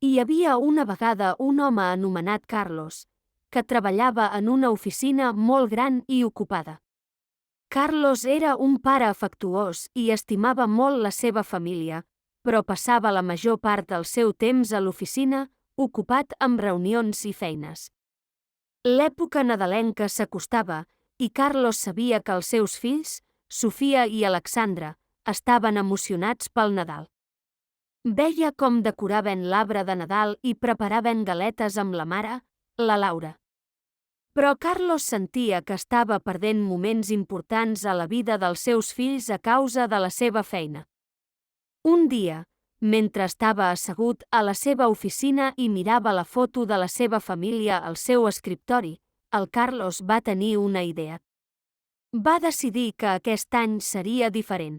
Hi havia una vegada un home anomenat Carlos, que treballava en una oficina molt gran i ocupada. Carlos era un pare afectuós i estimava molt la seva família, però passava la major part del seu temps a l'oficina ocupat amb reunions i feines. L'època nadalenca s'acostava i Carlos sabia que els seus fills, Sofia i Alexandra, estaven emocionats pel Nadal. Veia com decoraven l'arbre de Nadal i preparaven galetes amb la mare, la Laura. Però Carlos sentia que estava perdent moments importants a la vida dels seus fills a causa de la seva feina. Un dia, mentre estava assegut a la seva oficina i mirava la foto de la seva família al seu escriptori, el Carlos va tenir una idea. Va decidir que aquest any seria diferent.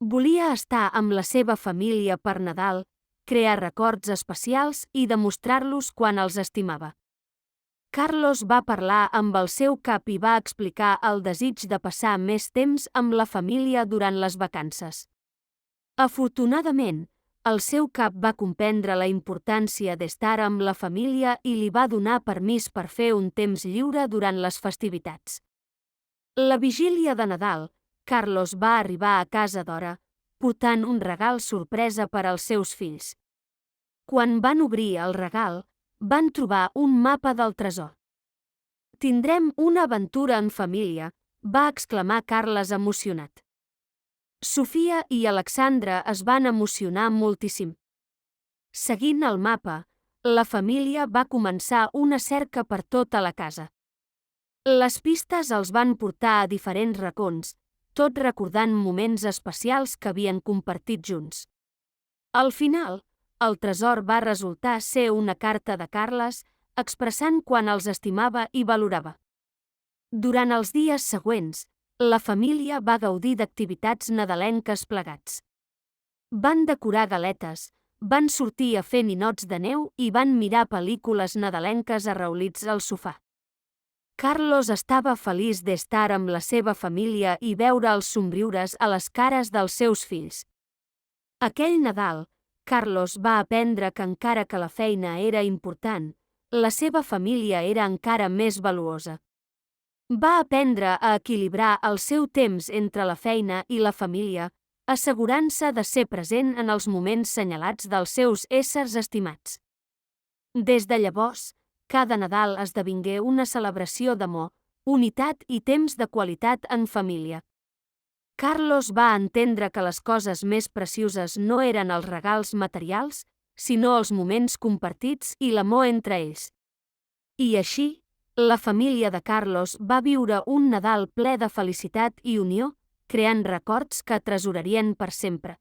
Volia estar amb la seva família per Nadal, crear records especials i demostrar-los quan els estimava. Carlos va parlar amb el seu cap i va explicar el desig de passar més temps amb la família durant les vacances. Afortunadament, el seu cap va comprendre la importància d'estar amb la família i li va donar permís per fer un temps lliure durant les festivitats. La vigília de Nadal, Carlos va arribar a casa d'hora, portant un regal sorpresa per als seus fills. Quan van obrir el regal, van trobar un mapa del tresor. «Tindrem una aventura en família», va exclamar Carles emocionat. Sofia i Alexandra es van emocionar moltíssim. Seguint el mapa, la família va començar una cerca per tota la casa. Les pistes els van portar a diferents racons, tot recordant moments especials que havien compartit junts. Al final, el tresor va resultar ser una carta de Carles expressant quan els estimava i valorava. Durant els dies següents, la família va gaudir d'activitats nadalenques plegats. Van decorar galetes, van sortir a fer ninots de neu i van mirar pel·lícules nadalenques arraulits al sofà. Carlos estava feliç d'estar amb la seva família i veure els somriures a les cares dels seus fills. Aquell Nadal, Carlos va aprendre que encara que la feina era important, la seva família era encara més valuosa. Va aprendre a equilibrar el seu temps entre la feina i la família, assegurant-se de ser present en els moments senyalats dels seus éssers estimats. Des de llavors, cada Nadal esdevingué una celebració d'amor, unitat i temps de qualitat en família. Carlos va entendre que les coses més precioses no eren els regals materials, sinó els moments compartits i l'amor entre ells. I així, la família de Carlos va viure un Nadal ple de felicitat i unió, creant records que atresorarien per sempre.